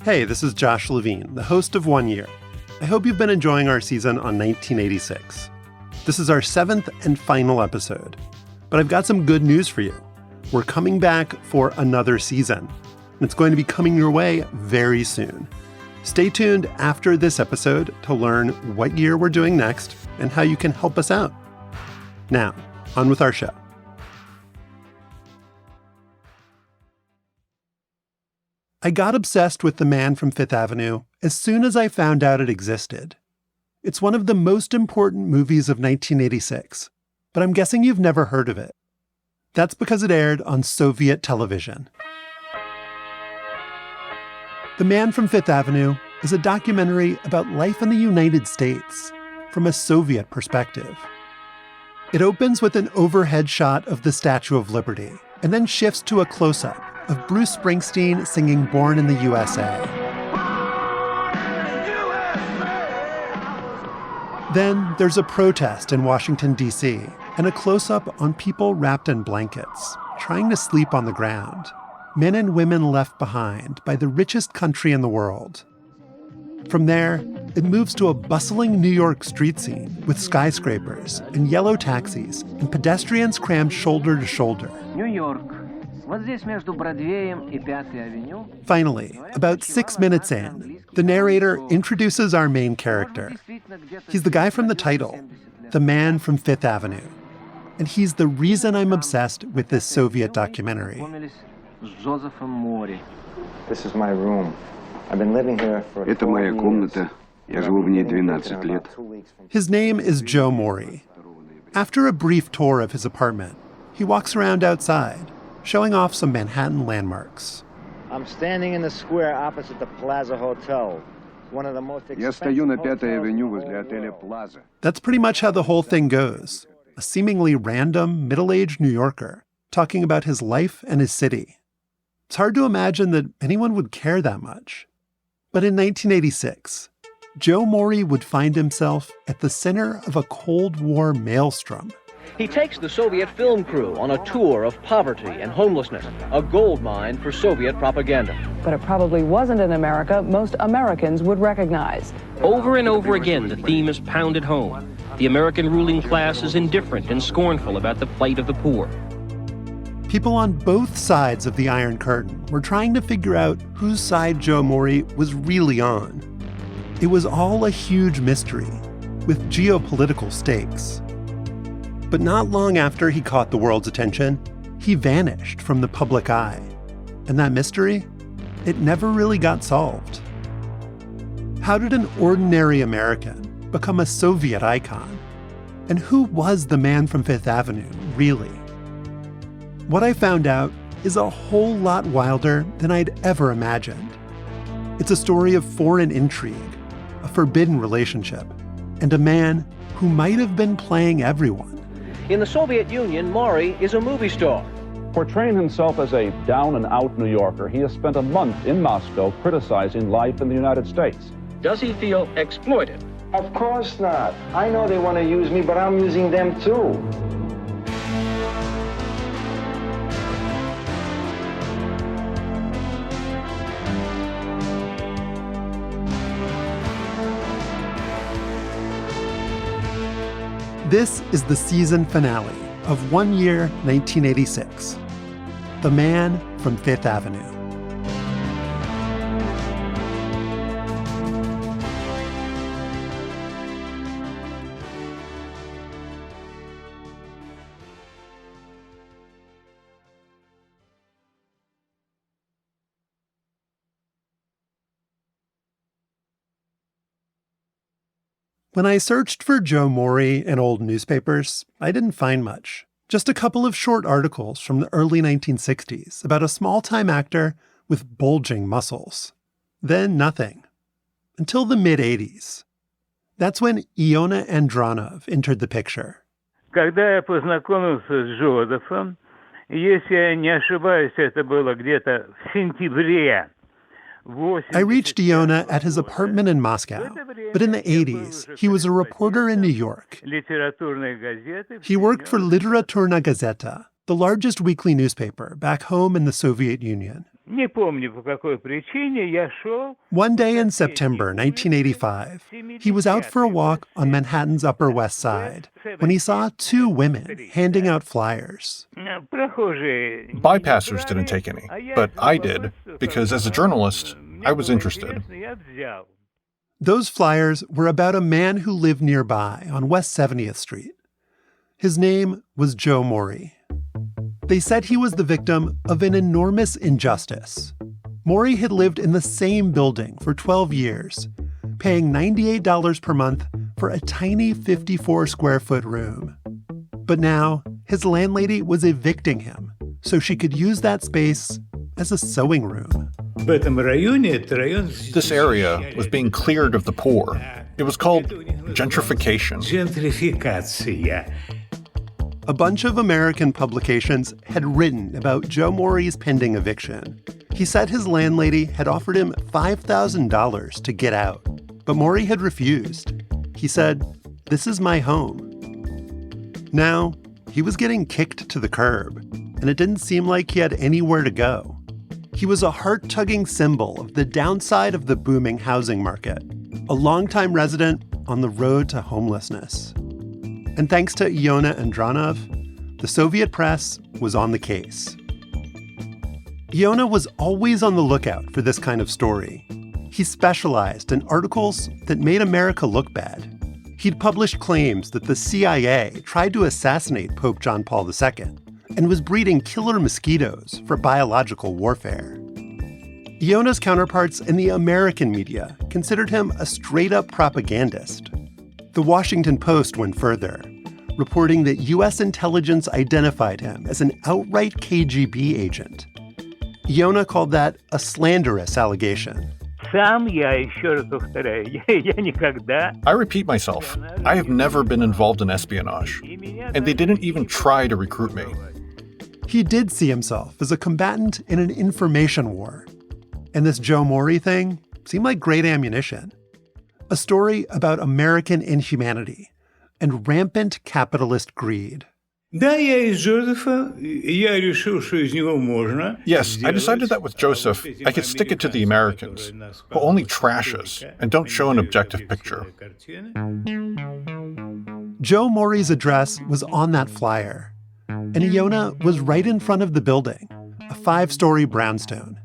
Hey, this is Josh Levin, the host of 1 Year. I hope you've been enjoying our season on 1986. This is our 7th and final episode. But I've got some good news for you. We're coming back for another season, and it's going to be coming your way very soon. Stay tuned after this episode to learn what year we're doing next and how you can help us out. Now, on with our show. I got obsessed with The Man from Fifth Avenue as soon as I found out it existed. It's one of the most important movies of 1986, but I'm guessing you've never heard of it. That's because it aired on Soviet television. The Man from Fifth Avenue is a documentary about life in the United States from a Soviet perspective. It opens with an overhead shot of the Statue of Liberty and then shifts to a close-up of Bruce Springsteen singing Born in the USA. Then there's a protest in Washington, D.C., and a close-up on people wrapped in blankets, trying to sleep on the ground. Men and women left behind by the richest country in the world. From there, it moves to a bustling New York street scene with skyscrapers and yellow taxis and pedestrians crammed shoulder to shoulder. New York. Finally, about 6 minutes in, the narrator introduces our main character. He's the guy from the title, the man from Fifth Avenue. And he's the reason I'm obsessed with this Soviet documentary. This is my room. I've been living here for Это моя комната. Я живу в ней 12 лет. His name is Joe Mauri. After a brief tour of his apartment, he walks around outside, showing off some Manhattan landmarks. I'm standing in the square opposite the Plaza Hotel, one of the most Я стою на 5-й авеню возле отеля Plaza. That's pretty much how the whole thing goes. A seemingly random, middle-aged New Yorker talking about his life and his city. It's hard to imagine that anyone would care that much. But in 1986, Joe Mauri would find himself at the center of a Cold War maelstrom. He takes the Soviet film crew on a tour of poverty and homelessness, a gold mine for Soviet propaganda. But it probably wasn't an America most Americans would recognize. Over and over again, the theme is pounded home. The American ruling class is indifferent and scornful about the plight of the poor. People on both sides of the Iron Curtain were trying to figure out whose side Joe Mauri was really on. It was all a huge mystery, with geopolitical stakes. But not long after he caught the world's attention, he vanished from the public eye. And that mystery, it never really got solved. How did an ordinary American become a Soviet icon? And who was the man from Fifth Avenue, really? What I found out is a whole lot wilder than I'd ever imagined. It's a story of foreign intrigue, a forbidden relationship, and a man who might have been playing everyone. In the Soviet Union, Mauri is a movie star. Portraying himself as a down-and-out New Yorker, he has spent a month in Moscow criticizing life in the United States. Does he feel exploited? Of course not. I know they want to use me, but I'm using them too. This is the season finale of 1 Year, 1986. The Man from Fifth Avenue. When I searched for Joe Mauri in old newspapers, I didn't find much. Just a couple of short articles from the early 1960s about a small-time actor with bulging muscles. Then nothing. Until the mid-80s. That's when Iona Andronov entered the picture. Когда я познакомился с Жозефом, если я не ошибаюсь, это было где-то в сентябре. I reached Iona at his apartment in Moscow, but in the 80s, he was a reporter in New York. He worked for Literaturna Gazeta, the largest weekly newspaper back home in the Soviet Union. Не помню, по какой причине я шел. One day in September 1985, he was out for a walk on Manhattan's Upper West Side when he saw two women handing out flyers. Прохожие. Bypassers didn't take any, but I did, because as a journalist, I was interested. Я взял. Those flyers were about a man who lived nearby on West 70th Street. His name was Joe Mauri. They said he was the victim of an enormous injustice. Mauri had lived in the same building for 12 years, paying $98 per month for a tiny 54-square-foot room. But now, his landlady was evicting him so she could use that space as a sewing room. This area was being cleared of the poor. It was called gentrification. A bunch of American publications had written about Joe Mauri's pending eviction. He said his landlady had offered him $5,000 to get out, but Mauri had refused. He said, "This is my home." Now, he was getting kicked to the curb, and it didn't seem like he had anywhere to go. He was a heart-tugging symbol of the downside of the booming housing market, a longtime resident on the road to homelessness. And thanks to Iona Andronov, the Soviet press was on the case. Iona was always on the lookout for this kind of story. He specialized in articles that made America look bad. He'd published claims that the CIA tried to assassinate Pope John Paul II and was breeding killer mosquitoes for biological warfare. Iona's counterparts in the American media considered him a straight-up propagandist. The Washington Post went further, reporting that U.S. intelligence identified him as an outright KGB agent. Iona called that a slanderous allegation. Сам я, еще раз повторяю, я никогда... I repeat myself, I have never been involved in espionage, and they didn't even try to recruit me. He did see himself as a combatant in an information war. And this Joe Mauri thing seemed like great ammunition. A story about American inhumanity and rampant capitalist greed. Yes, I decided that with Joseph, I could stick it to the Americans, who only trash us and don't show an objective picture. Joe Mauri's address was on that flyer, and Iona was right in front of the building, a 5-story brownstone.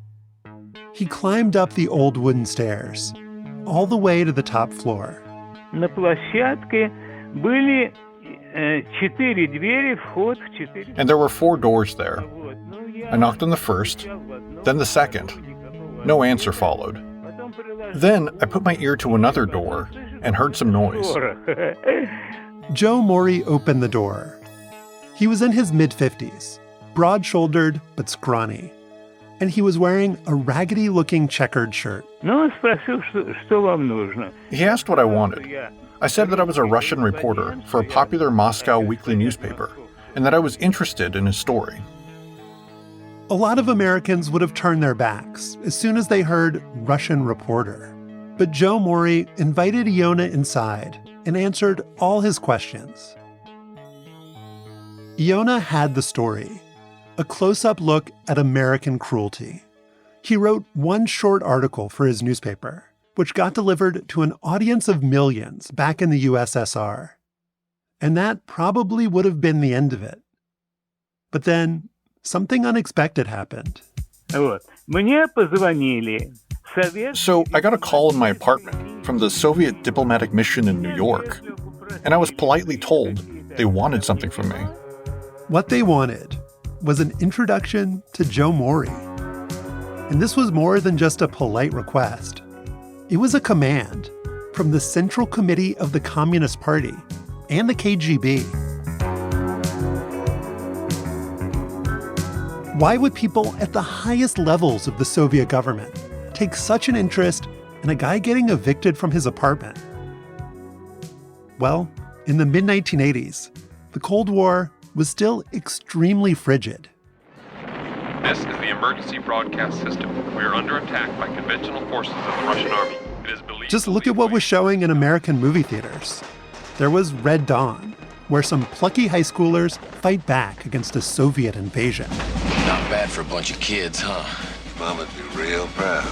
He climbed up the old wooden stairs, all the way to the top floor. На площадке были 4 двери, вход в 4. And there were 4 doors there. I knocked on the first, then the second. No answer followed. Then I put my ear to another door and heard some noise. Joe Mauri opened the door. He was in his mid-50s, broad-shouldered but scrawny, and he was wearing a raggedy-looking checkered shirt. Ну, он спросил, что вам нужно. He asked what I wanted. I said that I was a Russian reporter for a popular Moscow weekly newspaper, and that I was interested in his story. A lot of Americans would have turned their backs as soon as they heard Russian reporter. But Joe Mauri invited Iona inside and answered all his questions. Iona had the story, a close-up look at American cruelty. He wrote one short article for his newspaper, which got delivered to an audience of millions back in the USSR. And that probably would have been the end of it. But then, something unexpected happened. Вот. Мне позвонили. So I got a call in my apartment from the Soviet diplomatic mission in New York, and I was politely told they wanted something from me. What they wanted was an introduction to Joe Mauri. And this was more than just a polite request. It was a command from the Central Committee of the Communist Party and the KGB. Why would people at the highest levels of the Soviet government take such an interest in a guy getting evicted from his apartment? Well, in the mid-1980s, the Cold War was still extremely frigid. This is the emergency broadcast system. We are under attack by conventional forces of the Russian army. It is believed. Just look at what was showing in American movie theaters. There was Red Dawn, where some plucky high schoolers fight back against a Soviet invasion. Not bad for a bunch of kids, huh? Mama'd be real proud.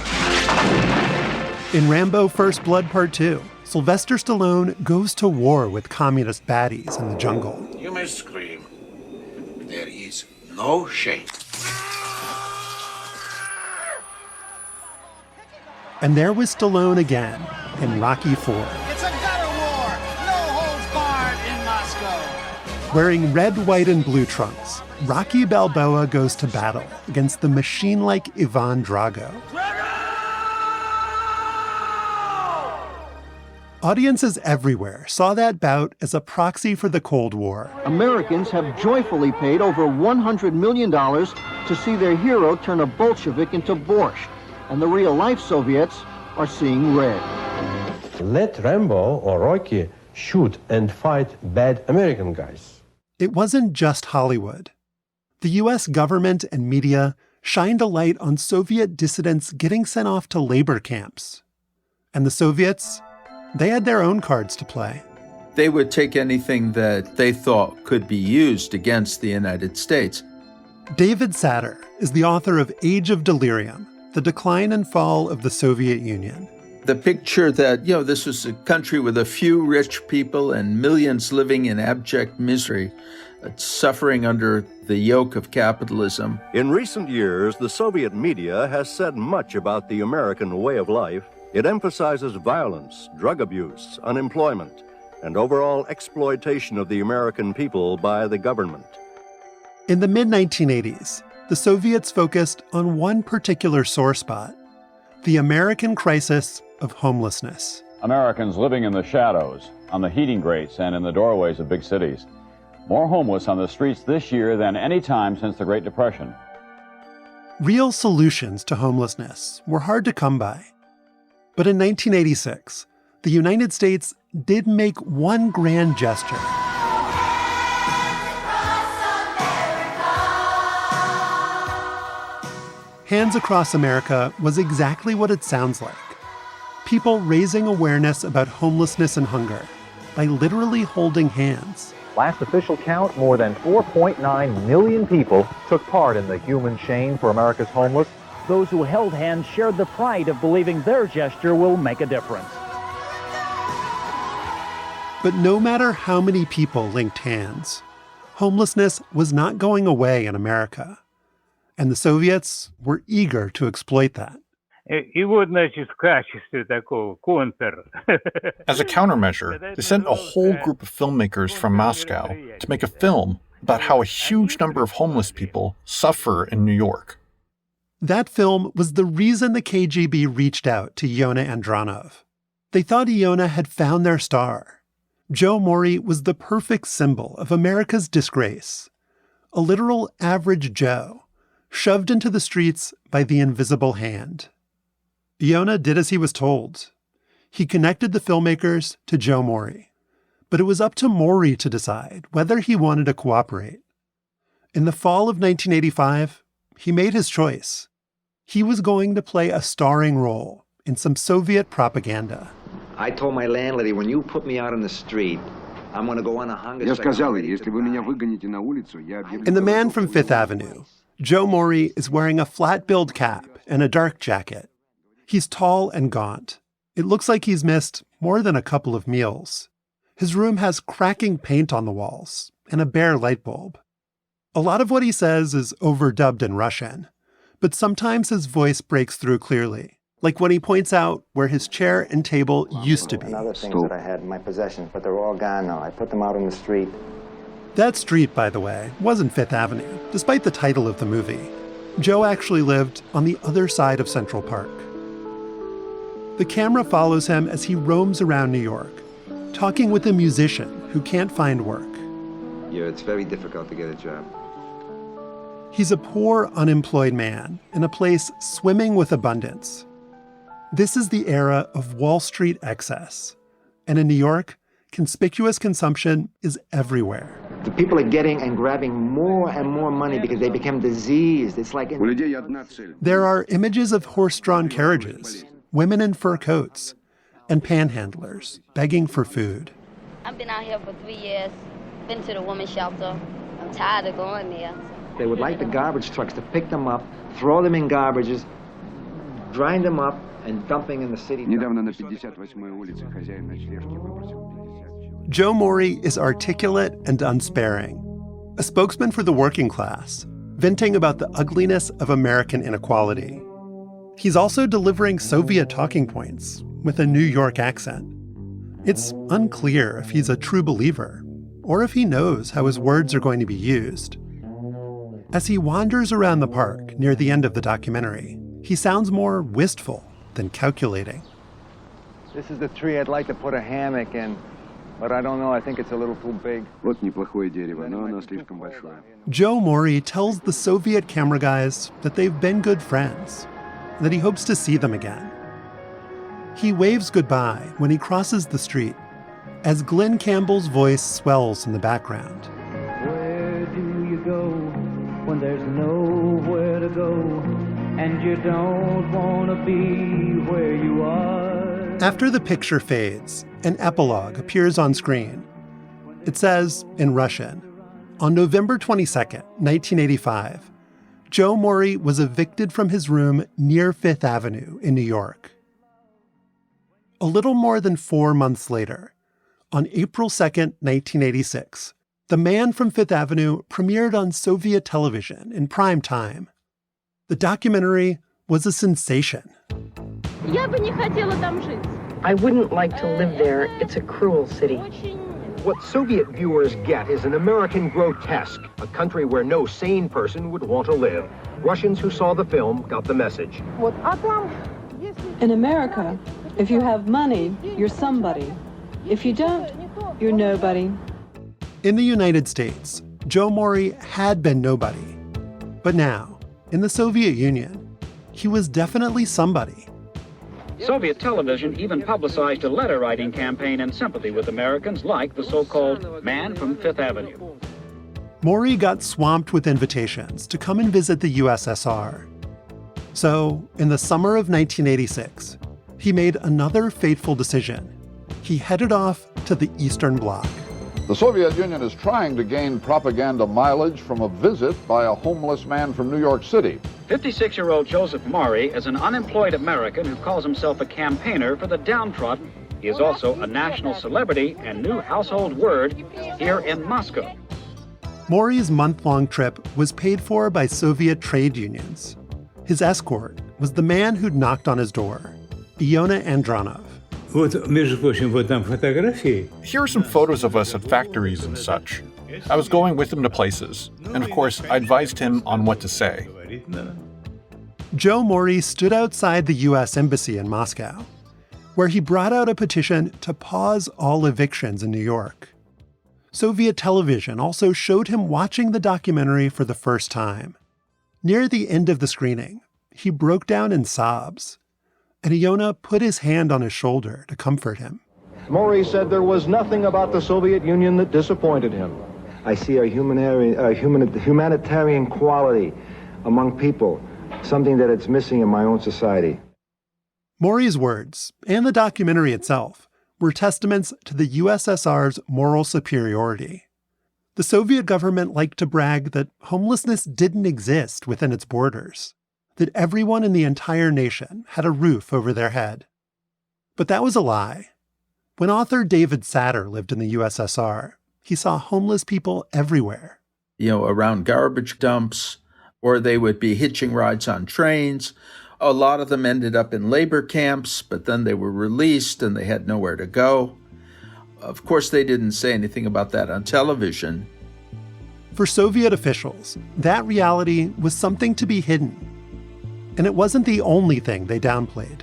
In Rambo First Blood Part 2, Sylvester Stallone goes to war with communist baddies in the jungle. You may scream. There is no shame. And there was Stallone again in Rocky IV. It's a gutter war! No holds barred in Moscow! Wearing red, white, and blue trunks, Rocky Balboa goes to battle against the machine-like Ivan Drago. Audiences everywhere saw that bout as a proxy for the Cold War. Americans have joyfully paid over $100 million to see their hero turn a Bolshevik into borscht, and the real-life Soviets are seeing red. Let Rambo or Rocky shoot and fight bad American guys. It wasn't just Hollywood. The U.S. government and media shined a light on Soviet dissidents getting sent off to labor camps. And the Soviets, they had their own cards to play. They would take anything that they thought could be used against the United States. David Satter is the author of Age of Delirium, The Decline and Fall of the Soviet Union. The picture that, this was a country with a few rich people and millions living in abject misery, suffering under the yoke of capitalism. In recent years, the Soviet media has said much about the American way of life. It emphasizes violence, drug abuse, unemployment, and overall exploitation of the American people by the government. In the mid-1980s, the Soviets focused on one particular sore spot, the American crisis of homelessness. Americans living in the shadows, on the heating grates, and in the doorways of big cities. More homeless on the streets this year than any time since the Great Depression. Real solutions to homelessness were hard to come by. But in 1986, the United States did make one grand gesture. Hands Across America was exactly what it sounds like. People raising awareness about homelessness and hunger by literally holding hands. Last official count, more than 4.9 million people took part in the human chain for America's homeless. Those who held hands shared the pride of believing their gesture will make a difference. But no matter how many people linked hands, homelessness was not going away in America. And the Soviets were eager to exploit that. As a countermeasure, they sent a whole group of filmmakers from Moscow to make a film about how a huge number of homeless people suffer in New York. That film was the reason the KGB reached out to Iona Andronov. They thought Iona had found their star. Joe Mauri was the perfect symbol of America's disgrace. A literal average Joe, shoved into the streets by the invisible hand. Iona did as he was told. He connected the filmmakers to Joe Mauri. But it was up to Mauri to decide whether he wanted to cooperate. In the fall of 1985, he made his choice. He was going to play a starring role in some Soviet propaganda. I told my landlady, when you put me out on the street, I'm going to go on a hunger strike. In The Man from Fifth Avenue, Joe Mauri is wearing a flat-billed cap and a dark jacket. He's tall and gaunt. It looks like he's missed more than a couple of meals. His room has cracking paint on the walls and a bare light bulb. A lot of what he says is overdubbed in Russian, but sometimes his voice breaks through clearly, like when he points out where his chair and table used to be. And other things that I had in my possession, but they're all gone now. I put them out on the street. That street, by the way, wasn't Fifth Avenue, despite the title of the movie. Joe actually lived on the other side of Central Park. The camera follows him as he roams around New York, talking with a musician who can't find work. Yeah, it's very difficult to get a job. He's a poor, unemployed man in a place swimming with abundance. This is the era of Wall Street excess. And in New York, conspicuous consumption is everywhere. The people are getting and grabbing more and more money because they become diseased. It's like... There are images of horse-drawn carriages, women in fur coats, and panhandlers begging for food. I've been out here for 3 years, been to the women's shelter. I'm tired of going there. They would like the garbage trucks to pick them up, throw them in garbages, grind them up, and dumping in the city. Недавно на 58-й улице хозяин ночлежки выбросил 50 Joe Mauri is articulate and unsparing, a spokesman for the working class, venting about the ugliness of American inequality. He's also delivering Soviet talking points with a New York accent. It's unclear if he's a true believer or if he knows how his words are going to be used. As he wanders around the park near the end of the documentary, he sounds more wistful than calculating. This is the tree I'd like to put a hammock in, but I don't know, I think it's a little too big. Вот неплохое дерево, но оно слишком большое. Joe Mauri tells the Soviet camera guys that they've been good friends, that he hopes to see them again. He waves goodbye when he crosses the street, as Glenn Campbell's voice swells in the background. Where do you go when there's nowhere to go, and you don't want to be where you are? After the picture fades, an epilogue appears on screen. It says, in Russian, on November 22nd, 1985, Joe Mauri was evicted from his room near Fifth Avenue in New York. A little more than 4 months later, on April 2nd, 1986, The Man from Fifth Avenue premiered on Soviet television in prime time. The documentary was a sensation. I wouldn't like to live there. It's a cruel city. What Soviet viewers get is an American grotesque, a country where no sane person would want to live. Russians who saw the film got the message. In America, if you have money, you're somebody. If you don't, you're nobody. In the United States, Joe Mauri had been nobody. But now, in the Soviet Union, he was definitely somebody. Soviet television even publicized a letter-writing campaign in sympathy with Americans like the so-called Man from Fifth Avenue. Mauri got swamped with invitations to come and visit the USSR. So, in the summer of 1986, he made another fateful decision. He headed off to the Eastern Bloc. The Soviet Union is trying to gain propaganda mileage from a visit by a homeless man from New York City. 56-year-old Joseph Mauri is an unemployed American who calls himself a campaigner for the downtrodden. He is also a national celebrity and new household word here in Moscow. Mauri's month-long trip was paid for by Soviet trade unions. His escort was the man who'd knocked on his door, Iona Andronov. Here are some photos of us at factories and such. I was going with him to places, and of course, I advised him on what to say. Joe Mauri stood outside the U.S. Embassy in Moscow, where he brought out a petition to pause all evictions in New York. Soviet television also showed him watching the documentary for the first time. Near the end of the screening, he broke down in sobs, and Iona put his hand on his shoulder to comfort him. Mauri said there was nothing about the Soviet Union that disappointed him. I see a humanitarian quality among people, something that it's missing in my own society. Mauri's words, and the documentary itself, were testaments to the USSR's moral superiority. The Soviet government liked to brag that homelessness didn't exist within its borders, that everyone in the entire nation had a roof over their head. But that was a lie. When author David Satter lived in the USSR, he saw homeless people everywhere. Around garbage dumps, or they would be hitching rides on trains. A lot of them ended up in labor camps, but then they were released and they had nowhere to go. Of course, they didn't say anything about that on television. For Soviet officials, that reality was something to be hidden. And it wasn't the only thing they downplayed.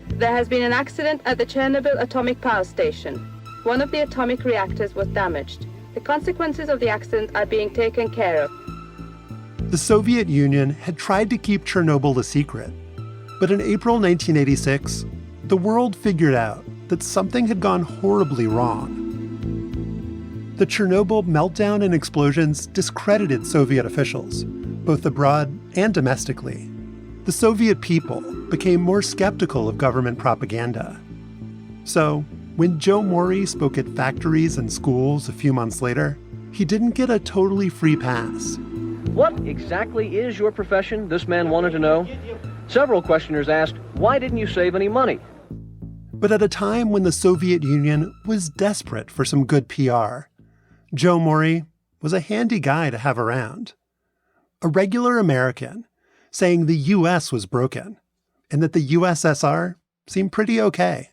There has been an accident at the Chernobyl atomic power station. One of the atomic reactors was damaged. The consequences of the accident are being taken care of. The Soviet Union had tried to keep Chernobyl a secret. But in April 1986, the world figured out that something had gone horribly wrong. The Chernobyl meltdown and explosions discredited Soviet officials, both abroad and domestically. The Soviet people became more skeptical of government propaganda. So, when Joe Mauri spoke at factories and schools a few months later, he didn't get a totally free pass. What exactly is your profession? This man wanted to know. Several questioners asked, why didn't you save any money? But at a time when the Soviet Union was desperate for some good PR, Joe Mauri was a handy guy to have around. A regular American saying the U.S. was broken and that the USSR seemed pretty okay.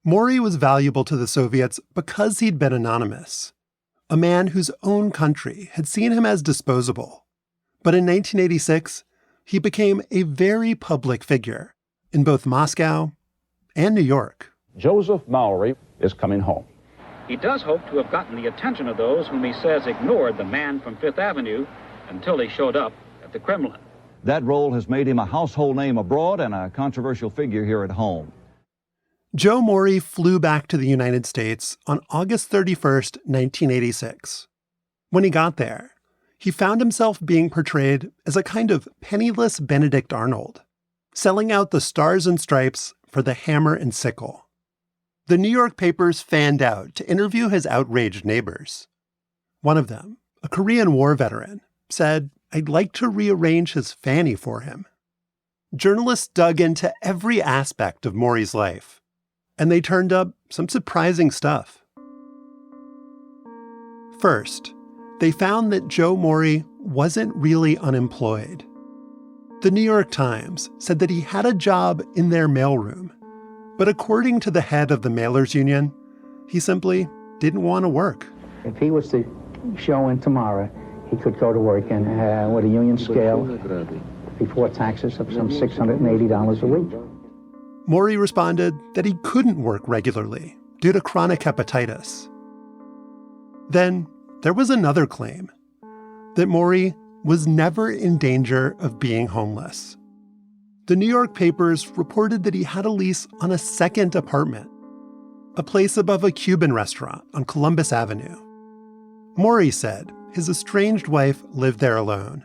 Mauri was valuable to the Soviets because he'd been anonymous, a man whose own country had seen him as disposable. But in 1986, he became a very public figure in both Moscow and New York. Joseph Mauri is coming home. He does hope to have gotten the attention of those whom he says ignored the man from Fifth Avenue until he showed up at the Kremlin. That role has made him a household name abroad and a controversial figure here at home. Joe Mauri flew back to the United States on August 31st, 1986. When he got there, he found himself being portrayed as a kind of penniless Benedict Arnold, selling out the stars and stripes for the hammer and sickle. The New York papers fanned out to interview his outraged neighbors. One of them, a Korean War veteran, said, "I'd like to rearrange his fanny for him." Journalists dug into every aspect of Mauri's life, and they turned up some surprising stuff. First, they found that Joe Mauri wasn't really unemployed. The New York Times said that he had a job in their mailroom, but according to the head of the Mailers Union, he simply didn't want to work. If he was to show in tomorrow, he could go to work and with a union scale before taxes of some $680 a week. Mauri responded that he couldn't work regularly due to chronic hepatitis. Then there was another claim, that Mauri was never in danger of being homeless. The New York papers reported that he had a lease on a second apartment, a place above a Cuban restaurant on Columbus Avenue. Mauri said his estranged wife lived there alone.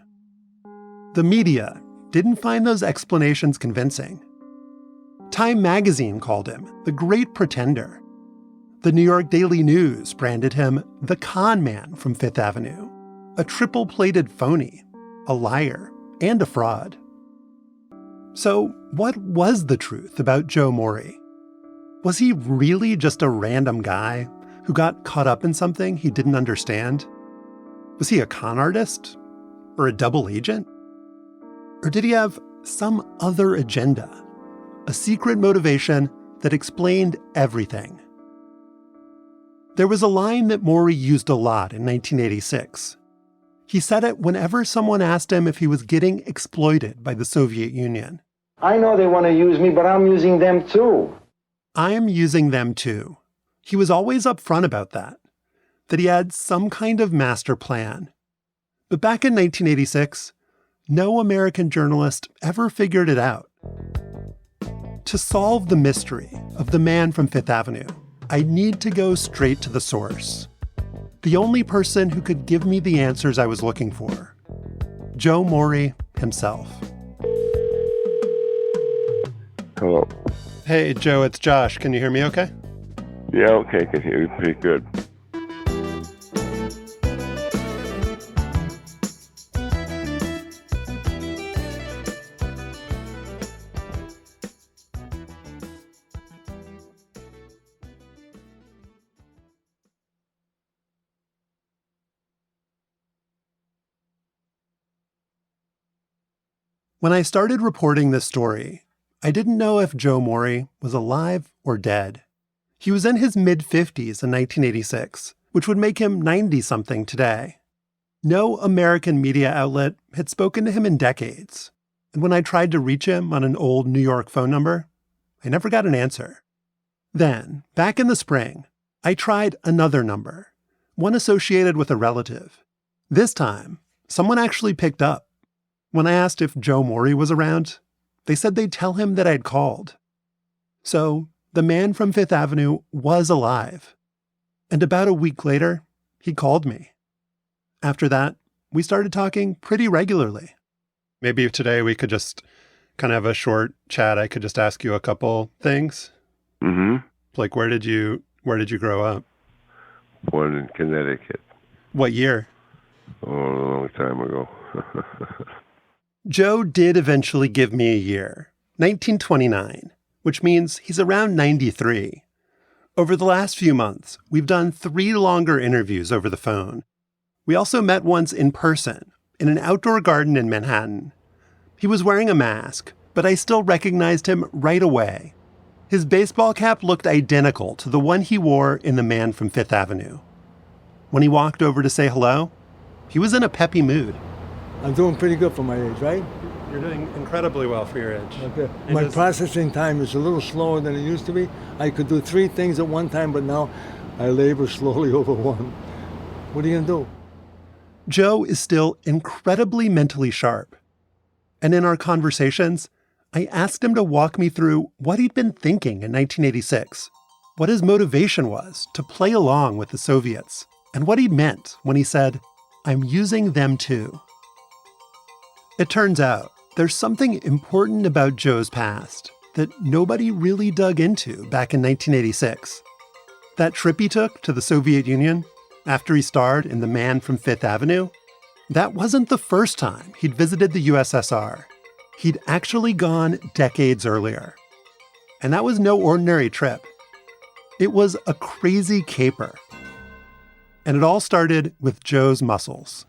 The media didn't find those explanations convincing. Time magazine called him the Great Pretender. The New York Daily News branded him the con man from Fifth Avenue, a triple-plated phony, a liar, and a fraud. So what was the truth about Joe Mauri? Was he really just a random guy who got caught up in something he didn't understand? Was he a con artist? Or a double agent? Or did he have some other agenda? A secret motivation that explained everything? There was a line that Mauri used a lot in 1986. He said it whenever someone asked him if he was getting exploited by the Soviet Union. I know they want to use me, but I'm using them too. I'm using them too. He was always upfront about that he had some kind of master plan. But back in 1986, no American journalist ever figured it out. To solve the mystery of the man from Fifth Avenue, I need to go straight to the source. The only person who could give me the answers I was looking for. Joe Mauri himself. Hello. Hey, Joe, it's Josh. Can you hear me okay? Yeah, okay. I can hear you pretty good. When I started reporting this story, I didn't know if Joe Mauri was alive or dead. He was in his mid-50s in 1986, which would make him 90-something today. No American media outlet had spoken to him in decades, and when I tried to reach him on an old New York phone number, I never got an answer. Then, back in the spring, I tried another number, one associated with a relative. This time, someone actually picked up. When I asked if Joe Mauri was around, they said they'd tell him that I'd called. So the man from Fifth Avenue was alive. And about a week later, he called me. After that, we started talking pretty regularly. Maybe today we could just kind of have a short chat. I could just ask you a couple things. Mm-hmm. Like, where did you grow up? Born in Connecticut. What year? Oh, a long time ago. Joe did eventually give me a year, 1929, which means he's around 93. Over the last few months, we've done 3 longer interviews over the phone. We also met once in person, in an outdoor garden in Manhattan. He was wearing a mask, but I still recognized him right away. His baseball cap looked identical to the one he wore in The Man from Fifth Avenue. When he walked over to say hello, he was in a peppy mood. I'm doing pretty good for my age, right? You're doing incredibly well for your age. Okay. My processing time is a little slower than it used to be. I could do 3 things at one time, but now I labor slowly over one. What are you going to do? Joe is still incredibly mentally sharp. And in our conversations, I asked him to walk me through what he'd been thinking in 1986, what his motivation was to play along with the Soviets, and what he meant when he said, "I'm using them too." It turns out there's something important about Joe's past that nobody really dug into back in 1986. That trip he took to the Soviet Union after he starred in The Man from Fifth Avenue, that wasn't the first time he'd visited the USSR. He'd actually gone decades earlier. And that was no ordinary trip. It was a crazy caper. And it all started with Joe's muscles.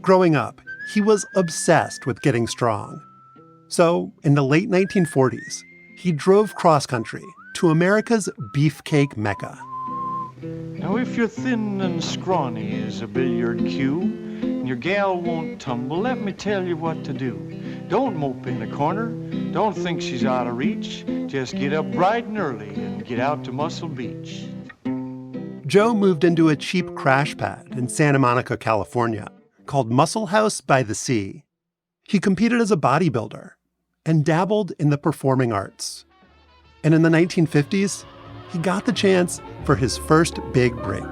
Growing up, he was obsessed with getting strong. So, in the late 1940s, he drove cross-country to America's beefcake mecca. Now, if you're thin and scrawny as a billiard cue, and your gal won't tumble, let me tell you what to do. Don't mope in the corner. Don't think she's out of reach. Just get up bright and early and get out to Muscle Beach. Joe moved into a cheap crash pad in Santa Monica, California, called Muscle House by the Sea. He competed as a bodybuilder and dabbled in the performing arts. And in the 1950s, he got the chance for his first big break.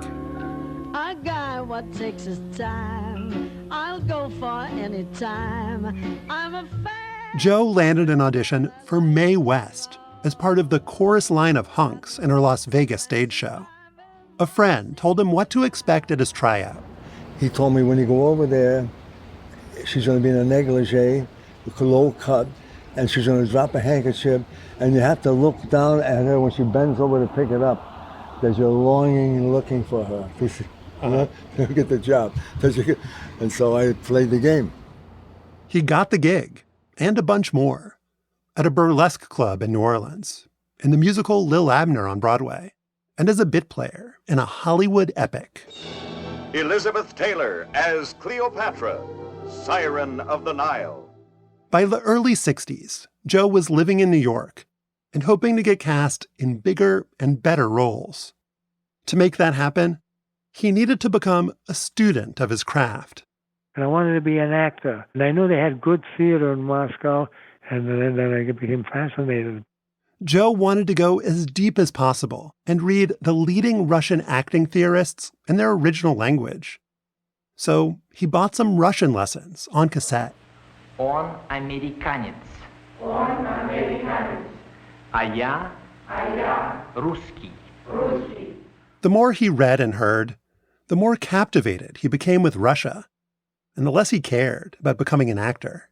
A guy what takes his time, I'll go for any time. I'm a fan. Joe landed an audition for Mae West as part of the chorus line of hunks in her Las Vegas stage show. A friend told him what to expect at his tryout. He told me when you go over there, she's going to be in a negligee, a low cut, and she's going to drop a handkerchief, and you have to look down at her when she bends over to pick it up, that you're longing and looking for her. You get the job. And so I played the game. He got the gig, and a bunch more, at a burlesque club in New Orleans, in the musical Lil Abner on Broadway, and as a bit player in a Hollywood epic. Elizabeth Taylor as Cleopatra, Siren of the Nile. By the early 60s, Joe was living in New York and hoping to get cast in bigger and better roles. To make that happen, he needed to become a student of his craft. And I wanted to be an actor. And I knew they had good theater in Moscow, and then I became fascinated. Joe wanted to go as deep as possible and read the leading Russian acting theorists in their original language. So he bought some Russian lessons on cassette. Он американец. Он американец. А я русский. Русский. The more he read and heard, the more captivated he became with Russia, and the less he cared about becoming an actor.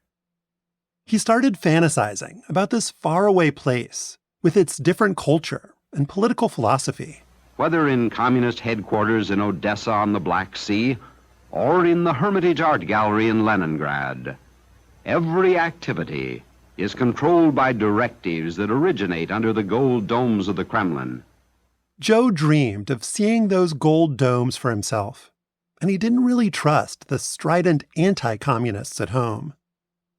He started fantasizing about this faraway place with its different culture and political philosophy. Whether in communist headquarters in Odessa on the Black Sea or in the Hermitage Art Gallery in Leningrad, every activity is controlled by directives that originate under the gold domes of the Kremlin. Joe dreamed of seeing those gold domes for himself, and he didn't really trust the strident anti-communists at home.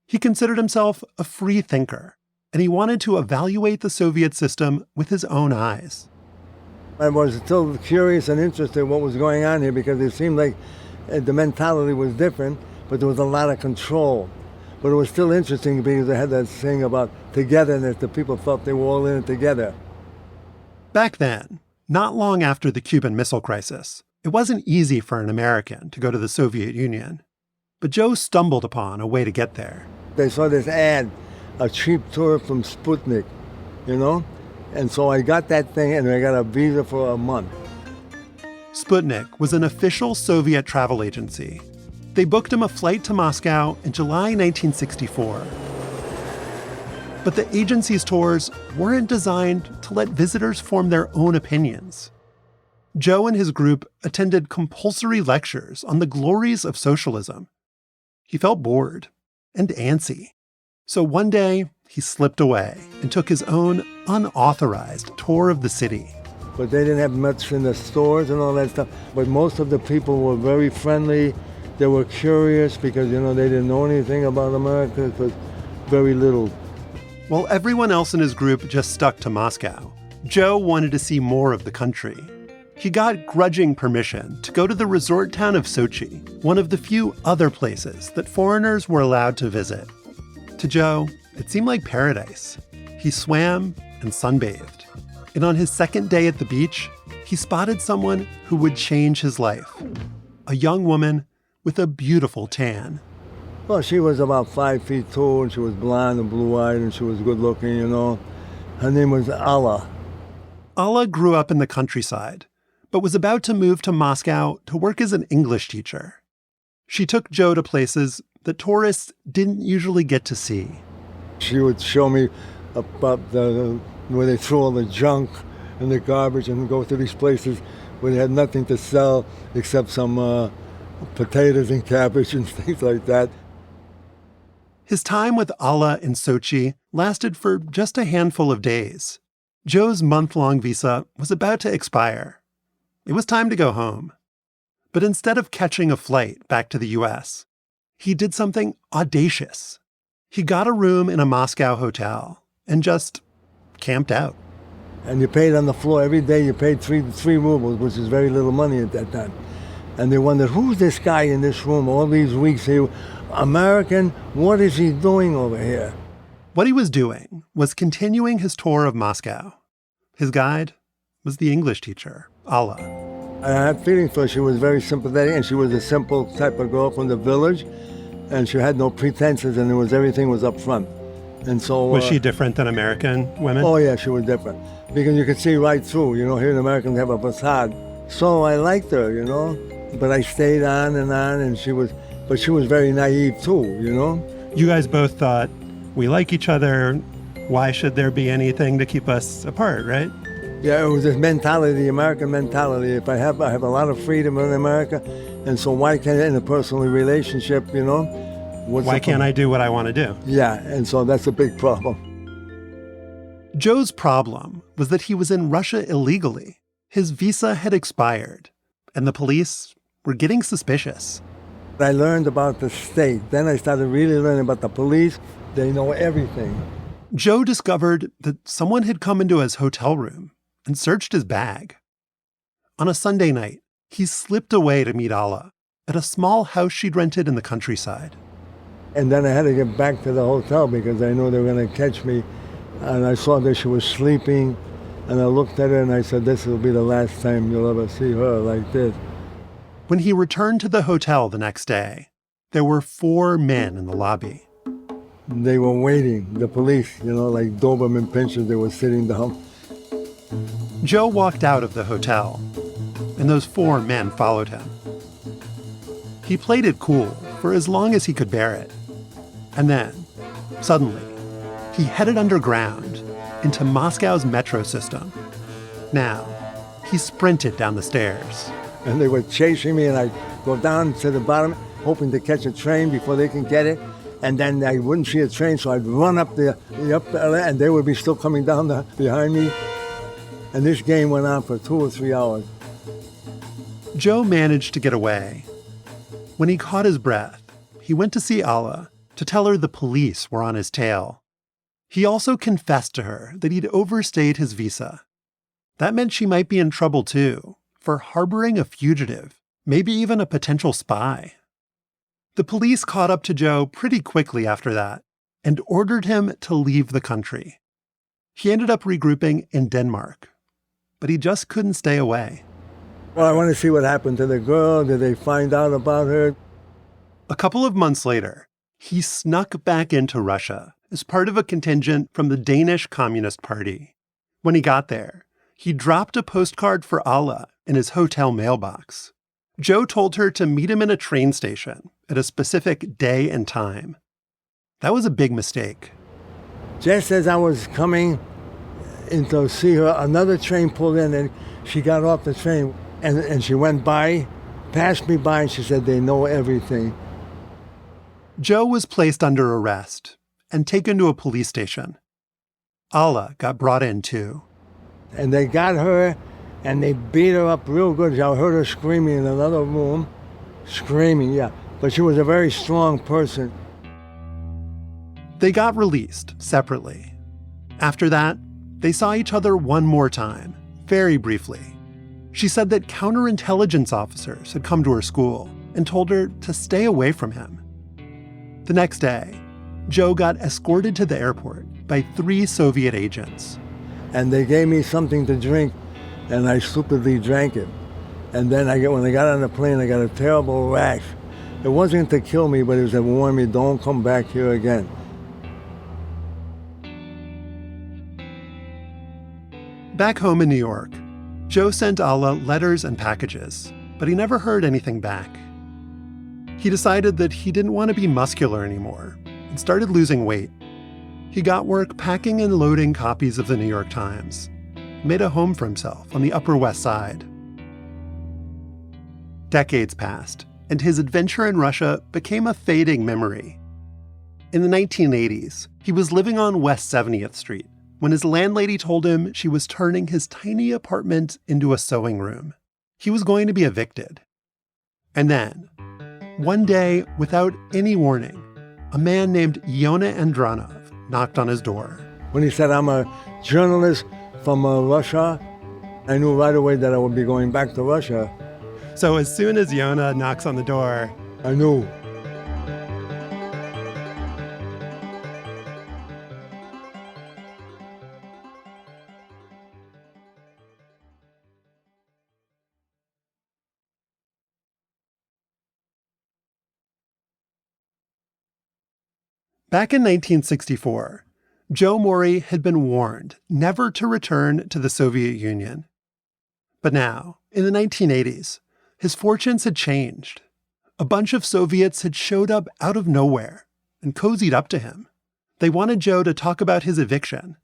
He considered himself a free thinker, and he wanted to evaluate the Soviet system with his own eyes. I was still curious and interested in what was going on here because it seemed like the mentality was different, but there was a lot of control. But it was still interesting because they had that thing about togetherness, the people felt they were all in it together. Back then, not long after the Cuban Missile Crisis, it wasn't easy for an American to go to the Soviet Union. But Joe stumbled upon a way to get there. They saw this ad, a cheap tour from Sputnik, you know? And so I got that thing and I got a visa for a month. Sputnik was an official Soviet travel agency. They booked him a flight to Moscow in July 1964. But the agency's tours weren't designed to let visitors form their own opinions. Joe and his group attended compulsory lectures on the glories of socialism. He felt bored and antsy. So one day, he slipped away and took his own unauthorized tour of the city. But they didn't have much in the stores and all that stuff. But most of the people were very friendly. They were curious because, they didn't know anything about America. It was very little. While everyone else in his group just stuck to Moscow, Joe wanted to see more of the country. He got grudging permission to go to the resort town of Sochi, one of the few other places that foreigners were allowed to visit. To Joe, it seemed like paradise. He swam and sunbathed. And on his second day at the beach, he spotted someone who would change his life. A young woman with a beautiful tan. Well, she was about 5 feet tall, and she was blonde and blue-eyed, and she was good-looking, Her name was Alla. Alla grew up in the countryside, but was about to move to Moscow to work as an English teacher. She took Joe to places that tourists didn't usually get to see. She would show me about where they threw all the junk and the garbage and go to these places where they had nothing to sell except some potatoes and cabbage and things like that. His time with Alla in Sochi lasted for just a handful of days. Joe's month-long visa was about to expire. It was time to go home. But instead of catching a flight back to the US, he did something audacious. He got a room in a Moscow hotel and just camped out. And you paid on the floor every day. You paid three rubles, which is very little money at that time. And they wondered, who's this guy in this room all these weeks? American? What is he doing over here? What he was doing was continuing his tour of Moscow. His guide was the English teacher, Alla. I had feelings for her. She was very sympathetic, and she was a simple type of girl from the village, and she had no pretenses, and everything was up front. And so was she different than American women? Oh yeah, she was different because you could see right through. Here in Americans have a facade. So I liked her, but I stayed on, and she was very naive too, You guys both thought, we like each other. Why should there be anything to keep us apart, right? Yeah, it was this mentality, the American mentality. If I have a lot of freedom in America, and so why can't in a personal relationship, why can't I do what I want to do? Yeah, and so that's a big problem. Joe's problem was that he was in Russia illegally. His visa had expired, and the police were getting suspicious. I learned about the state. Then I started really learning about the police. They know everything. Joe discovered that someone had come into his hotel room and searched his bag. On a Sunday night, he slipped away to meet Alla at a small house she'd rented in the countryside. And then I had to get back to the hotel because I knew they were going to catch me. And I saw that she was sleeping, and I looked at her and I said, this will be the last time you'll ever see her like this. When he returned to the hotel the next day, there were 4 men in the lobby. They were waiting, the police, like Doberman pinschers, they were sitting down. Joe walked out of the hotel, and those 4 men followed him. He played it cool for as long as he could bear it. And then, suddenly, he headed underground into Moscow's metro system. Now, he sprinted down the stairs. And they were chasing me, and I'd go down to the bottom, hoping to catch a train before they can get it. And then I wouldn't see a train, so I'd run up the and they would be still coming down behind me. And this game went on for 2 or 3 hours. Joe managed to get away. When he caught his breath, he went to see Alla to tell her the police were on his tail. He also confessed to her that he'd overstayed his visa. That meant she might be in trouble too, for harboring a fugitive, maybe even a potential spy. The police caught up to Joe pretty quickly after that and ordered him to leave the country. He ended up regrouping in Denmark, but he just couldn't stay away. Well, I want to see what happened to the girl. Did they find out about her? A couple of months later, he snuck back into Russia as part of a contingent from the Danish Communist Party. When he got there, he dropped a postcard for Alla in his hotel mailbox. Joe told her to meet him in a train station at a specific day and time. That was a big mistake. Just as I was coming in to see her, another train pulled in and she got off the train and she went by, passed me by, and she said, they know everything. Joe was placed under arrest and taken to a police station. Alla got brought in too. And they got her and they beat her up real good. I heard her screaming in another room. Screaming, yeah. But she was a very strong person. They got released separately. After that, they saw each other one more time, very briefly. She said that counterintelligence officers had come to her school and told her to stay away from him. The next day, Joe got escorted to the airport by 3 Soviet agents. And they gave me something to drink, and I stupidly drank it. And then when I got on the plane, I got a terrible rash. It wasn't to kill me, but it was to warn me, don't come back here again. Back home in New York, Joe sent Alla letters and packages, but he never heard anything back. He decided that he didn't want to be muscular anymore and started losing weight. He got work packing and loading copies of the New York Times, made a home for himself on the Upper West Side. Decades passed, and his adventure in Russia became a fading memory. In the 1980s, he was living on West 70th Street when his landlady told him she was turning his tiny apartment into a sewing room. He was going to be evicted. And then, one day, without any warning, a man named Yona Andronov knocked on his door. When he said, I'm a journalist from Russia, I knew right away that I would be going back to Russia. So as soon as Yona knocks on the door, I knew. Back in 1964, Joe Mauri had been warned never to return to the Soviet Union. But now, in the 1980s, his fortunes had changed. A bunch of Soviets had showed up out of nowhere and cozied up to him. They wanted Joe to talk about his eviction,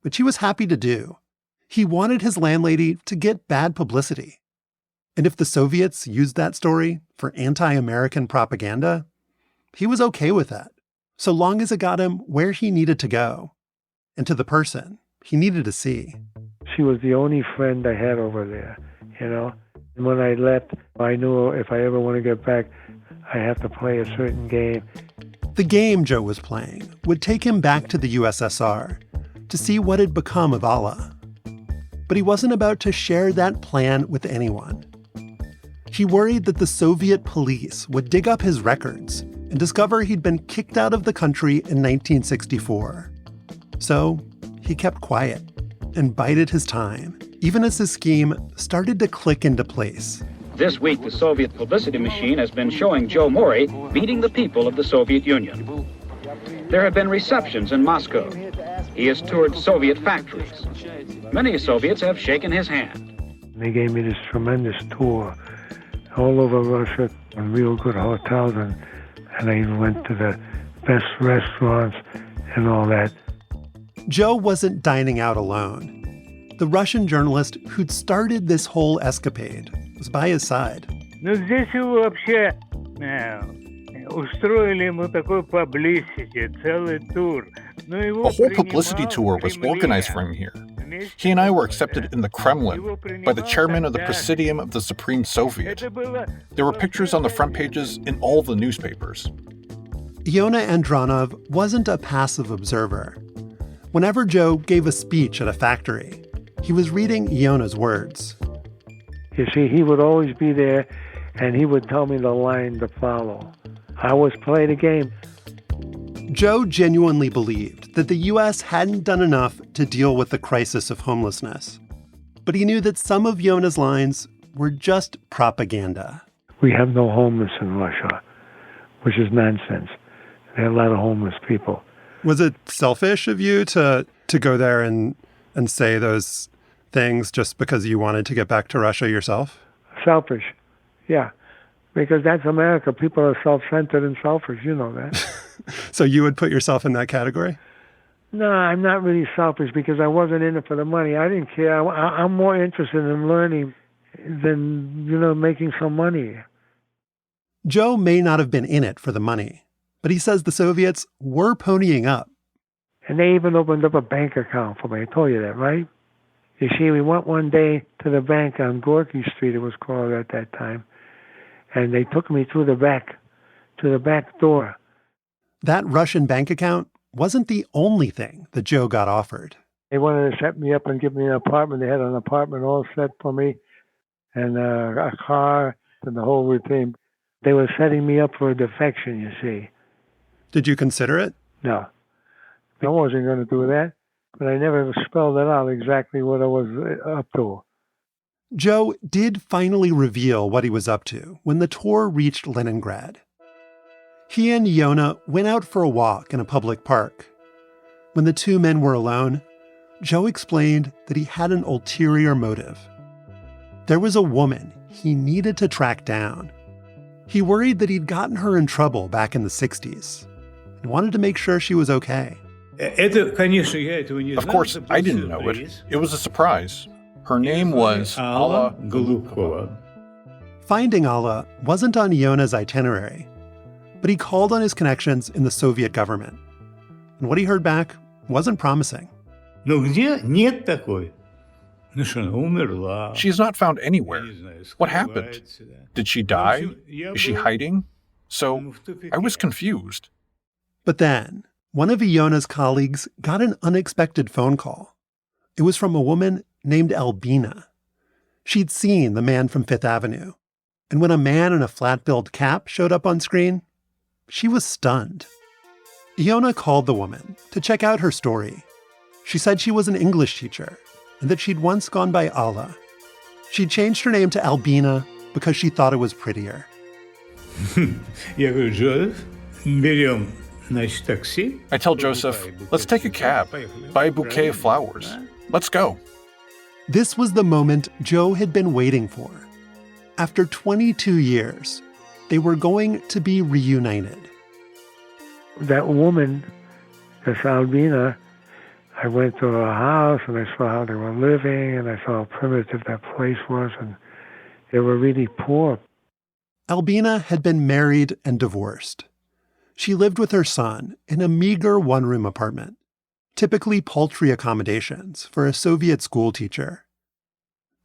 which he was happy to do. He wanted his landlady to get bad publicity. And if the Soviets used that story for anti-American propaganda, he was okay with that, so long as it got him where he needed to go, and to the person he needed to see. She was the only friend I had over there, you know. And when I left, I knew if I ever want to get back, I have to play a certain game. The game Joe was playing would take him back to the USSR to see what had become of Alla. But he wasn't about to share that plan with anyone. He worried that the Soviet police would dig up his records and discover he'd been kicked out of the country in 1964. So he kept quiet and bided his time, even as his scheme started to click into place. This week, the Soviet publicity machine has been showing Joe Mauri meeting the people of the Soviet Union. There have been receptions in Moscow. He has toured Soviet factories. Many Soviets have shaken his hand. They gave me this tremendous tour all over Russia, in real good hotels, and I even went to the best restaurants and all that. Joe wasn't dining out alone. The Russian journalist who'd started this whole escapade was by his side. A whole publicity tour was organized for him here. He and I were accepted in the Kremlin by the chairman of the Presidium of the Supreme Soviet. There were pictures on the front pages in all the newspapers. Yona Andronov wasn't a passive observer. Whenever Joe gave a speech at a factory, he was reading Yona's words. You see, he would always be there, and he would tell me the line to follow. I always play the game. Joe genuinely believed that the U.S. hadn't done enough to deal with the crisis of homelessness. But he knew that some of Yona's lines were just propaganda. We have no homeless in Russia, which is nonsense. There are a lot of homeless people. Was it selfish of you to go there and say those things just because you wanted to get back to Russia yourself? Selfish, yeah. Because that's America. People are self-centered and selfish. You know that. So you would put yourself in that category? No, I'm not really selfish because I wasn't in it for the money. I didn't care. I'm more interested in learning than, making some money. Joe may not have been in it for the money, but he says the Soviets were ponying up. And they even opened up a bank account for me. I told you that, right? You see, we went one day to the bank on Gorky Street, it was called at that time. And they took me to the back door. That Russian bank account wasn't the only thing that Joe got offered. They wanted to set me up and give me an apartment. They had an apartment all set for me and a car and the whole routine. They were setting me up for a defection, you see. Did you consider it? No. I wasn't going to do that, but I never spelled it out exactly what I was up to. Joe did finally reveal what he was up to when the tour reached Leningrad. He and Yona went out for a walk in a public park. When the two men were alone, Joe explained that he had an ulterior motive. There was a woman he needed to track down. He worried that he'd gotten her in trouble back in the 60s and wanted to make sure she was okay. Of course, I didn't know it. It was a surprise. Her name was Alla Golubkova. Finding Alla wasn't on Yona's itinerary, but he called on his connections in the Soviet government. And what he heard back wasn't promising. She's not found anywhere. What happened? Did she die? Is she hiding? So I was confused. But then, one of Iona's colleagues got an unexpected phone call. It was from a woman named Albina. She'd seen the man from Fifth Avenue. And when a man in a flat-billed cap showed up on screen, she was stunned. Iona called the woman to check out her story. She said she was an English teacher and that she'd once gone by Alla. She'd changed her name to Albina because she thought it was prettier. I tell Joseph, let's take a cab, buy a bouquet of flowers. Let's go. This was the moment Joe had been waiting for. After 22 years, they were going to be reunited. That woman, this Albina, I went to her house and I saw how they were living and I saw how primitive that place was, and they were really poor. Albina had been married and divorced. She lived with her son in a meager one-room apartment, typically paltry accommodations for a Soviet school teacher.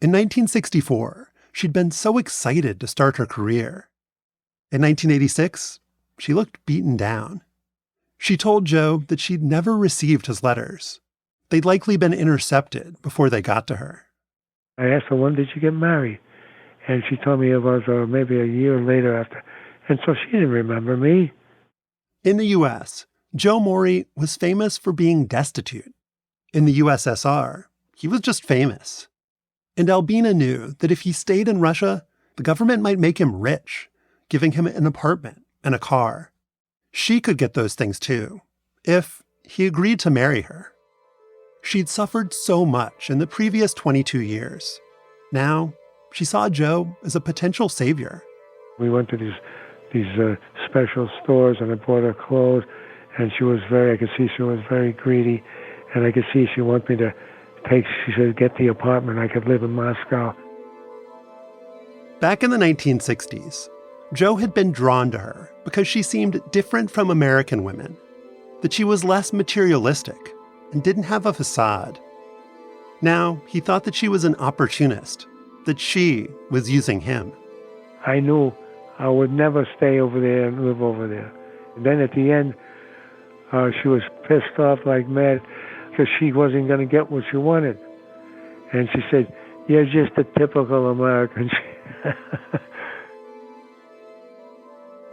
In 1964, she'd been so excited to start her career. In 1986, she looked beaten down. She told Joe that she'd never received his letters. They'd likely been intercepted before they got to her. I asked her, when did you get married? And she told me it was maybe a year later after. And so she didn't remember me. In the U.S., Joe Mauri was famous for being destitute. In the USSR, he was just famous. And Albina knew that if he stayed in Russia, the government might make him rich, giving him an apartment and a car. She could get those things too, if he agreed to marry her. She'd suffered so much in the previous 22 years. Now, she saw Joe as a potential savior. We went to these special stores and I bought her clothes, and I could see she was very greedy, and I could see she wanted me to she said, get the apartment, I could live in Moscow. Back in the 1960s, Joe had been drawn to her because she seemed different from American women, that she was less materialistic and didn't have a facade. Now, he thought that she was an opportunist, that she was using him. I knew I would never stay over there and live over there. And then at the end, she was pissed off like mad because she wasn't going to get what she wanted. And she said, you're just a typical American.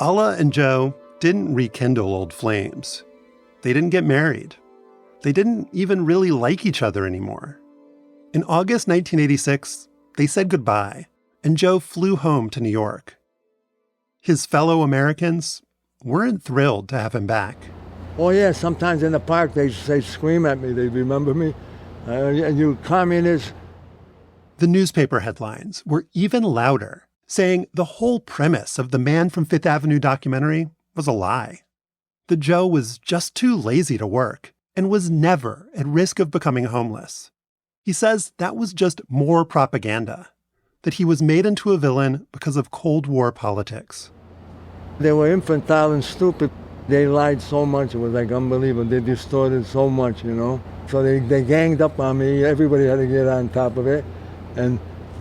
Alla and Joe didn't rekindle old flames. They didn't get married. They didn't even really like each other anymore. In August 1986, they said goodbye, and Joe flew home to New York. His fellow Americans weren't thrilled to have him back. Oh, yeah, sometimes in the park they scream at me. They remember me. You communist, The newspaper headlines were even louder, saying the whole premise of the Man from Fifth Avenue documentary was a lie. That Joe was just too lazy to work and was never at risk of becoming homeless. He says that was just more propaganda, that he was made into a villain because of Cold War politics. They were infantile and stupid. They lied so much, it was like unbelievable. They distorted so much, you know. So they ganged up on me. Everybody had to get on top of it.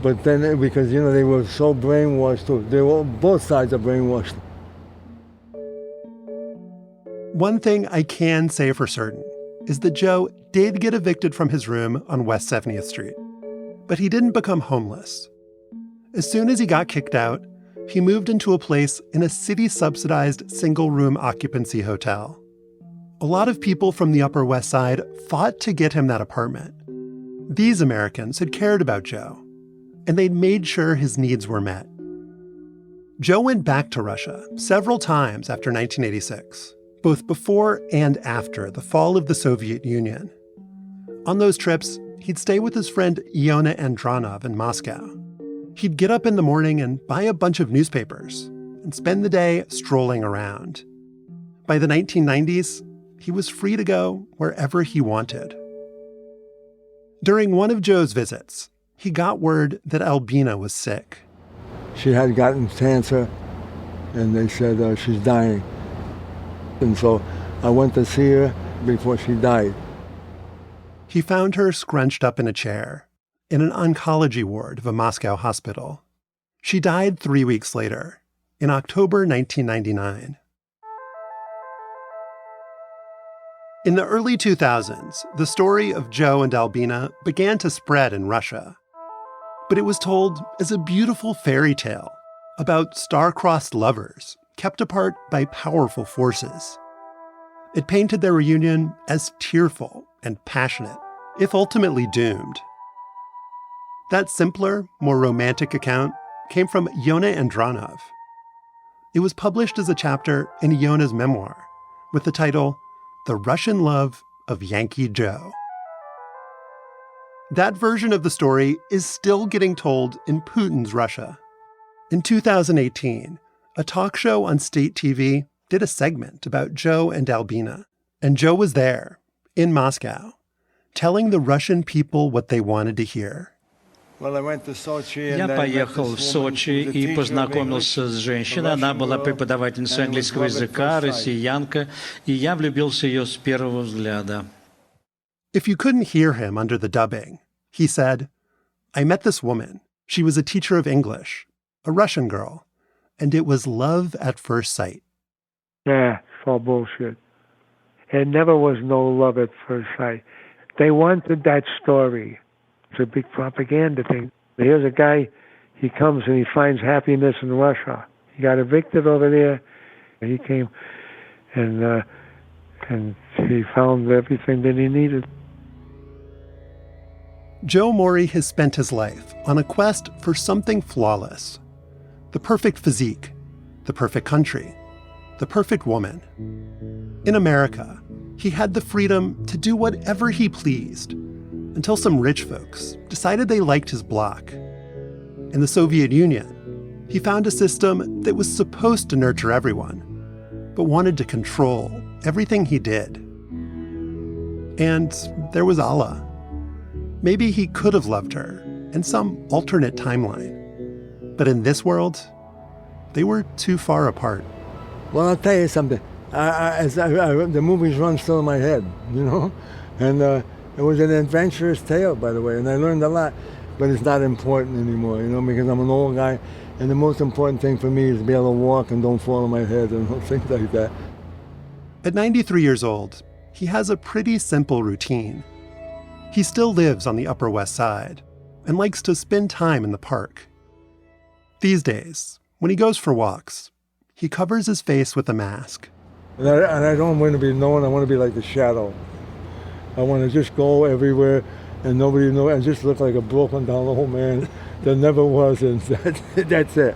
But then, because, you know, they were so brainwashed too. They were, both sides are brainwashed. One thing I can say for certain is that Joe did get evicted from his room on West 70th Street. But he didn't become homeless. As soon as he got kicked out, he moved into a place in a city-subsidized single-room occupancy hotel. A lot of people from the Upper West Side fought to get him that apartment. These Americans had cared about Joe, and they'd made sure his needs were met. Joe went back to Russia several times after 1986, both before and after the fall of the Soviet Union. On those trips, he'd stay with his friend Iona Andronov in Moscow. He'd get up in the morning and buy a bunch of newspapers and spend the day strolling around. By the 1990s, he was free to go wherever he wanted. During one of Joe's visits, he got word that Albina was sick. She had gotten cancer, and they said she's dying. And so I went to see her before she died. He found her scrunched up in a chair in an oncology ward of a Moscow hospital. She died 3 weeks later, in October 1999. In the early 2000s, the story of Joe and Albina began to spread in Russia. But it was told as a beautiful fairy tale about star-crossed lovers kept apart by powerful forces. It painted their reunion as tearful and passionate, if ultimately doomed. That simpler, more romantic account came from Iona Andronov. It was published as a chapter in Iona's memoir with the title, The Russian Love of Yankee Joe. That version of the story is still getting told in Putin's Russia. In 2018, a talk show on State TV did a segment about Joe and Albina, and Joe was there, in Moscow, telling the Russian people what they wanted to hear. Я поехал в Сочи и познакомился с женщиной. Она была преподавательницей английского языка, россиянка, и я влюбился в ее с первого взгляда. If you couldn't hear him under the dubbing, he said, I met this woman. She was a teacher of English, a Russian girl, and it was love at first sight. Yeah, it's all bullshit. It never was no love at first sight. They wanted that story. It's a big propaganda thing. Here's a guy, he comes and he finds happiness in Russia. He got evicted over there. He came and he found everything that he needed. Joe Mauri has spent his life on a quest for something flawless. The perfect physique, the perfect country, the perfect woman. In America, he had the freedom to do whatever he pleased, until some rich folks decided they liked his block. In the Soviet Union, he found a system that was supposed to nurture everyone, but wanted to control everything he did. And there was Allah. Maybe he could have loved her in some alternate timeline. But in this world, they were too far apart. Well, I'll tell you something. The movies run still in my head, you know? And it was an adventurous tale, by the way, and I learned a lot. But it's not important anymore, you know, because I'm an old guy, and the most important thing for me is to be able to walk and don't fall on my head and things like that. At 93 years old, he has a pretty simple routine. He still lives on the Upper West Side and likes to spend time in the park. These days, when he goes for walks, he covers his face with a mask. And I don't want to be known, I want to be like the shadow. I want to just go everywhere and nobody knows, and just look like a broken down old man that never was, and that's it.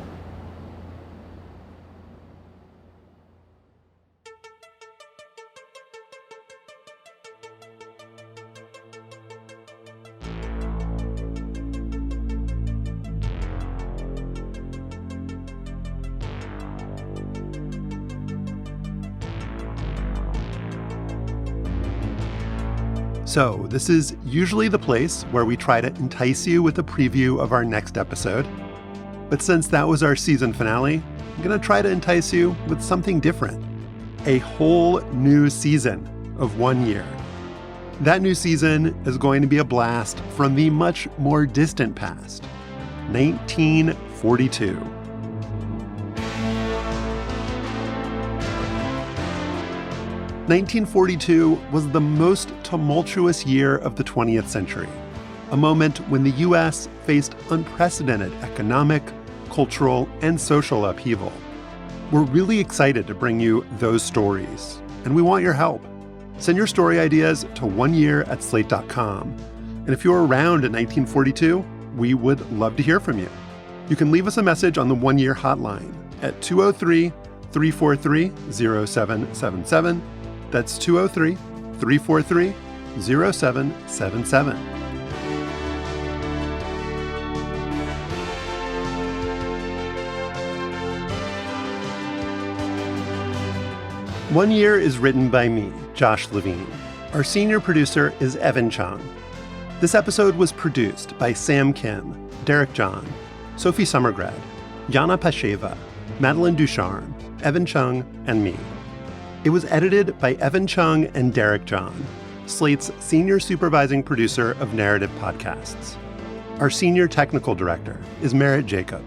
So this is usually the place where we try to entice you with a preview of our next episode. But since that was our season finale, I'm going to try to entice you with something different. A whole new season of 1 year. That new season is going to be a blast from the much more distant past, 1942. 1942 was the most tumultuous year of the 20th century, a moment when the U.S. faced unprecedented economic, cultural, and social upheaval. We're really excited to bring you those stories, and we want your help. Send your story ideas to oneyear@slate.com. And if you were around in 1942, we would love to hear from you. You can leave us a message on the 1 Year hotline at 203-343-0777. That's 203-343-0777. One Year is written by me, Josh Levin. Our senior producer is Evan Chung. This episode was produced by Sam Kim, Derek John, Sophie Summergrad, Yana Pasheva, Madeline Ducharme, Evan Chung, and me. It was edited by Evan Chung and Derek John, Slate's senior supervising producer of narrative podcasts. Our senior technical director is Merritt Jacob.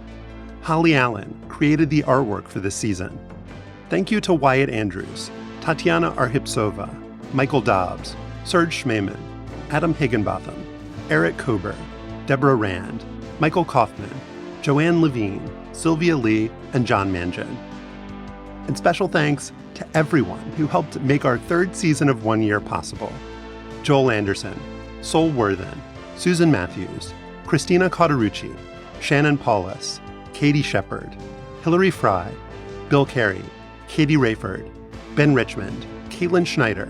Holly Allen created the artwork for this season. Thank you to Wyatt Andrews, Tatiana Arhipsova, Michael Dobbs, Serge Schmemann, Adam Higginbotham, Eric Kober, Deborah Rand, Michael Kaufman, Joanne Levine, Sylvia Lee, and John Mangan. And special thanks to everyone who helped make our third season of 1 Year possible. Joel Anderson, Sol Worthen, Susan Matthews, Christina Cauterucci, Shannon Paulus, Katie Shepard, Hillary Fry, Bill Carey, Katie Rayford, Ben Richmond, Caitlin Schneider,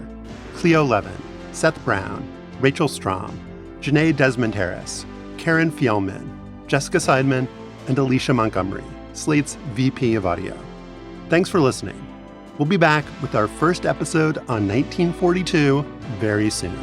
Cleo Levin, Seth Brown, Rachel Strom, Janae Desmond Harris, Karen Fielman, Jessica Seidman, and Alicia Montgomery, Slate's VP of Audio. Thanks for listening. We'll be back with our first episode on 1942 very soon.